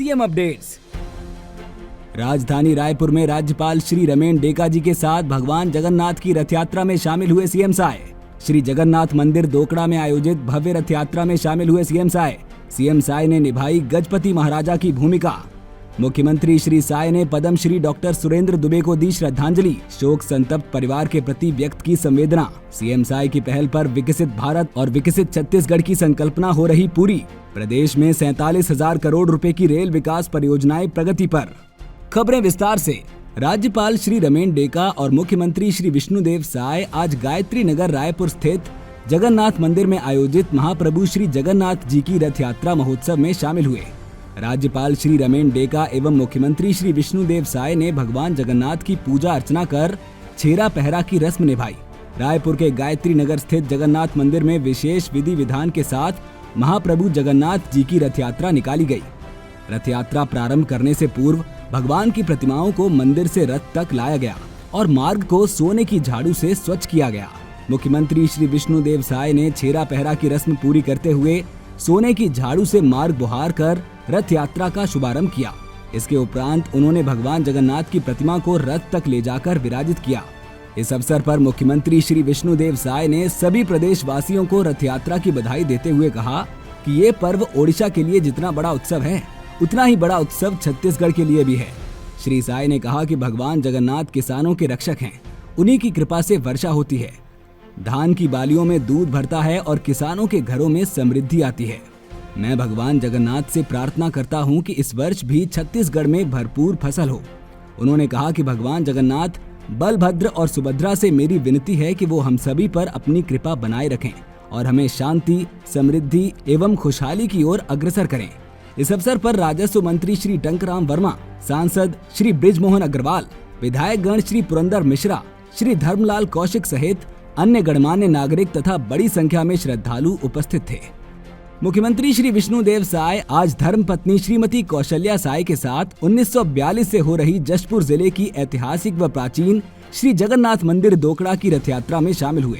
CM updates. राजधानी रायपुर में राज्यपाल श्री रमेन डेका जी के साथ भगवान जगन्नाथ की रथ यात्रा में शामिल हुए सीएम साय। श्री जगन्नाथ मंदिर दोकड़ा में आयोजित भव्य रथ यात्रा में शामिल हुए सीएम साय। सीएम साय ने निभाई गजपति महाराजा की भूमिका। मुख्यमंत्री श्री साय ने पद्मश्री डॉक्टर सुरेंद्र दुबे को दी श्रद्धांजलि। शोक संतप्त परिवार के प्रति व्यक्त की संवेदना। सीएम साय की पहल पर विकसित भारत और विकसित छत्तीसगढ़ की संकल्पना हो रही पूरी। प्रदेश में 47,000 करोड़ रुपए की रेल विकास परियोजनाएं प्रगति पर। खबरें विस्तार से। राज्यपाल श्री रमेन डेका और मुख्यमंत्री श्री विष्णुदेव साय आज गायत्री नगर रायपुर स्थित जगन्नाथ मंदिर में आयोजित महाप्रभु श्री जगन्नाथ जी की रथ यात्रा महोत्सव में शामिल हुए। राज्यपाल श्री रमेन डेका एवं मुख्यमंत्री श्री विष्णुदेव साय ने भगवान जगन्नाथ की पूजा अर्चना कर छेरा पहरा की रस्म निभाई। रायपुर के गायत्री नगर स्थित जगन्नाथ मंदिर में विशेष विधि विधान के साथ महाप्रभु जगन्नाथ जी की रथ यात्रा निकाली गई। रथ यात्रा प्रारंभ करने से पूर्व भगवान की प्रतिमाओं को मंदिर से रथ तक लाया गया और मार्ग को सोने की झाड़ू से स्वच्छ किया गया। मुख्यमंत्री श्री विष्णुदेव साय ने छेरा पहरा की रस्म पूरी करते हुए सोने की झाड़ू से मार्ग बुहार कर रथ यात्रा का शुभारंभ किया। इसके उपरांत उन्होंने भगवान जगन्नाथ की प्रतिमा को रथ तक ले जाकर विराजित किया। इस अवसर पर मुख्यमंत्री श्री विष्णुदेव साय ने सभी प्रदेश वासियों को रथ यात्रा की बधाई देते हुए कहा कि ये पर्व ओडिशा के लिए जितना बड़ा उत्सव है, उतना ही बड़ा उत्सव छत्तीसगढ़ के लिए भी है। श्री साय ने कहा कि भगवान जगन्नाथ किसानों के रक्षक हैं, उन्हीं की कृपा से वर्षा होती है, धान की बालियों में दूध भरता है और किसानों के घरों में समृद्धि आती है। मैं भगवान जगन्नाथ से प्रार्थना करता हूं कि इस वर्ष भी छत्तीसगढ़ में भरपूर फसल हो। उन्होंने कहा कि भगवान जगन्नाथ, बलभद्र और सुभद्रा से मेरी विनती है कि वो हम सभी पर अपनी कृपा बनाए रखें और हमें शांति, समृद्धि एवं खुशहाली की ओर अग्रसर करें। इस अवसर पर राजस्व मंत्री श्री टंकराम वर्मा, सांसद श्री बृजमोहन अग्रवाल, विधायक गण श्री पुरंदर मिश्रा, श्री धर्मलाल कौशिक सहित अन्य गणमान्य नागरिक तथा बड़ी संख्या में श्रद्धालु उपस्थित थे। मुख्यमंत्री श्री विष्णुदेव साय आज धर्मपत्नी श्रीमती कौशल्या साय के साथ 1942 से हो रही जशपुर जिले की ऐतिहासिक व प्राचीन श्री जगन्नाथ मंदिर दोकड़ा की रथ यात्रा में शामिल हुए।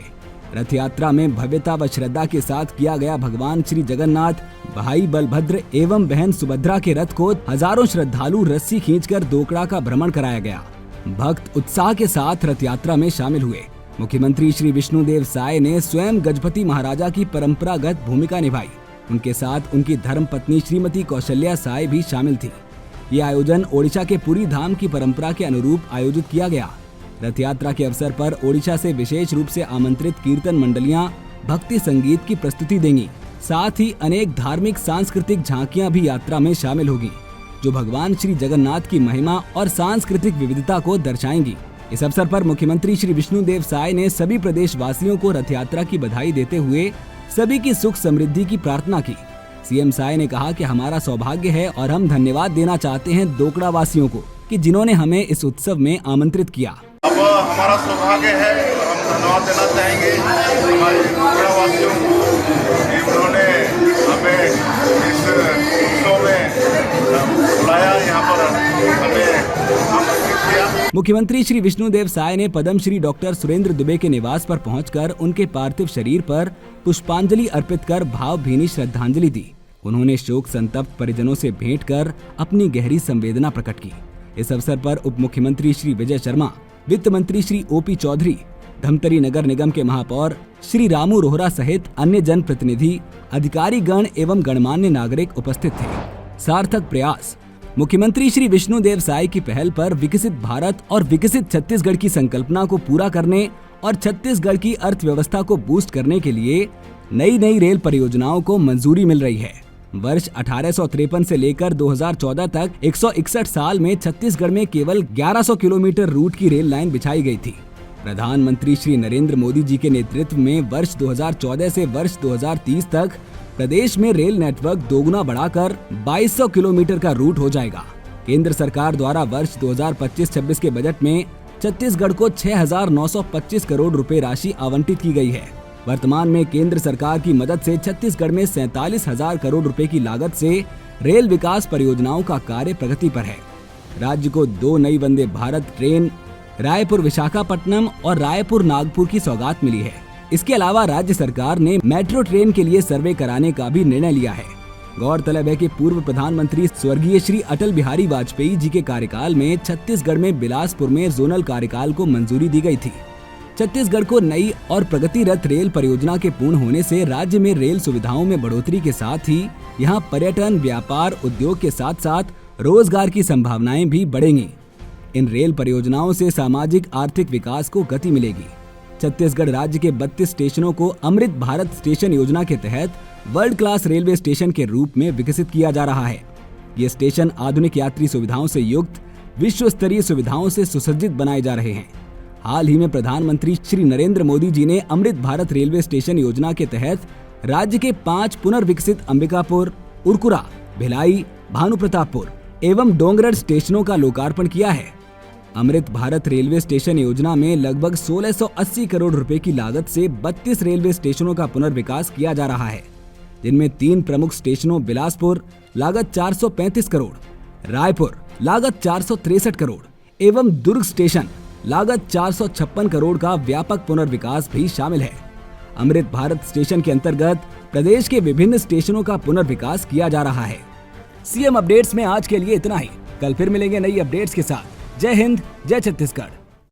रथ यात्रा में भव्यता व श्रद्धा के साथ किया गया भगवान श्री जगन्नाथ, भाई बलभद्र एवं बहन सुभद्रा के रथ को हजारों श्रद्धालु रस्सी खींचकर दोकड़ा का भ्रमण कराया गया। भक्त उत्साह के साथ रथ यात्रा में शामिल हुए। मुख्यमंत्री श्री विष्णुदेव साय ने स्वयं गजपति महाराजा की परंपरागत भूमिका निभाई। उनके साथ उनकी धर्मपत्नी श्रीमती कौशल्या साय भी शामिल थी। ये आयोजन ओडिशा के पुरी धाम की परंपरा के अनुरूप आयोजित किया गया। रथ यात्रा के अवसर पर ओडिशा से विशेष रूप से आमंत्रित कीर्तन मंडलियां भक्ति संगीत की प्रस्तुति देंगी। साथ ही अनेक धार्मिक सांस्कृतिक झांकियां भी यात्रा में शामिल होगी, जो भगवान श्री जगन्नाथ की महिमा और सांस्कृतिक विविधता को दर्शाएंगी। इस अवसर पर मुख्यमंत्री श्री विष्णुदेव साय ने सभी प्रदेश वासियों को रथ यात्रा की बधाई देते हुए सभी की सुख समृद्धि की प्रार्थना की। सीएम साय ने कहा कि हमारा सौभाग्य है और हम धन्यवाद देना चाहते हैं दोकड़ा वासियों को कि जिन्होंने हमें इस उत्सव में आमंत्रित किया। अब हमारा सौभाग्य है और हम धन्यवाद देना चाहेंगे हमारे दोकड़ा वासियों को, उन्होंने हमें इस उत्सव में बुलाया, यहाँ पर हमें आमंत्रित किया। मुख्यमंत्री श्री विष्णुदेव साय ने पद्मश्री डॉक्टर सुरेंद्र दुबे के निवास पर पहुंचकर उनके पार्थिव शरीर पर पुष्पांजलि अर्पित कर भावभीनी श्रद्धांजलि दी। उन्होंने शोक संतप्त परिजनों से भेंट कर अपनी गहरी संवेदना प्रकट की। इस अवसर पर उप मुख्यमंत्री श्री विजय शर्मा, वित्त मंत्री श्री ओपी चौधरी, धमतरी नगर निगम के महापौर श्री रामू रोहरा सहित अन्य जन प्रतिनिधि, अधिकारी गण एवं गणमान्य नागरिक उपस्थित थे। सार्थक प्रयास। मुख्यमंत्री श्री विष्णुदेव साय की पहल पर विकसित भारत और विकसित छत्तीसगढ़ की संकल्पना को पूरा करने और छत्तीसगढ़ की अर्थव्यवस्था को बूस्ट करने के लिए नई रेल परियोजनाओं को मंजूरी मिल रही है। वर्ष 1853 से लेकर 2014 तक 161 साल में छत्तीसगढ़ में केवल 1100 किलोमीटर रूट की रेल लाइन बिछाई गई थी। प्रधानमंत्री श्री नरेंद्र मोदी जी के नेतृत्व में वर्ष 2014 से वर्ष 2030 तक प्रदेश में रेल नेटवर्क दोगुना बढ़ाकर 2200 किलोमीटर का रूट हो जाएगा। केंद्र सरकार द्वारा वर्ष 2025-26 के बजट में छत्तीसगढ़ को 6,925 करोड़ रुपए राशि आवंटित की गई है। वर्तमान में केंद्र सरकार की मदद से छत्तीसगढ़ में 47,000 करोड़ रुपए की लागत से रेल विकास परियोजनाओं का कार्य प्रगति पर है। राज्य को 2 नई वंदे भारत ट्रेन रायपुर विशाखापट्टनम और रायपुर नागपुर की सौगात मिली है। इसके अलावा राज्य सरकार ने मेट्रो ट्रेन के लिए सर्वे कराने का भी निर्णय लिया है। गौरतलब है कि पूर्व प्रधानमंत्री स्वर्गीय श्री अटल बिहारी वाजपेयी जी के कार्यकाल में छत्तीसगढ़ में बिलासपुर में जोनल कार्यकाल को मंजूरी दी गई थी। छत्तीसगढ़ को नई और प्रगति रथ रेल परियोजना के पूर्ण होने से राज्य में रेल सुविधाओं में बढ़ोतरी के साथ ही यहाँ पर्यटन, व्यापार, उद्योग के साथ साथ रोजगार की संभावनाएं भी बढ़ेंगी। इन रेल परियोजनाओं से सामाजिक आर्थिक विकास को गति मिलेगी। छत्तीसगढ़ राज्य के 32 स्टेशनों को अमृत भारत स्टेशन योजना के तहत वर्ल्ड क्लास रेलवे स्टेशन के रूप में विकसित किया जा रहा है। ये स्टेशन आधुनिक यात्री सुविधाओं से युक्त विश्व स्तरीय सुविधाओं से सुसज्जित बनाए जा रहे हैं। हाल ही में प्रधानमंत्री श्री नरेंद्र मोदी जी ने अमृत भारत रेलवे स्टेशन योजना के तहत राज्य के 5 पुनर्विकसित अंबिकापुर, उरकुरा, भिलाई, भानुप्रतापपुर एवं डोंगरगढ़ स्टेशनों का लोकार्पण किया है। अमृत भारत रेलवे स्टेशन योजना में लगभग 1680 करोड़ रुपए की लागत से 32 रेलवे स्टेशनों का पुनर्विकास किया जा रहा है, जिनमें 3 प्रमुख स्टेशनों बिलासपुर लागत 435 करोड़, रायपुर लागत 463 करोड़ एवं दुर्ग स्टेशन लागत 456 करोड़ का व्यापक पुनर्विकास भी शामिल है। अमृत भारत स्टेशन के अंतर्गत प्रदेश के विभिन्न स्टेशनों का पुनर्विकास किया जा रहा है। सीएम अपडेट्स में आज के लिए इतना ही। कल फिर मिलेंगे नई अपडेट्स के साथ। जय हिंद, जय छत्तीसगढ़।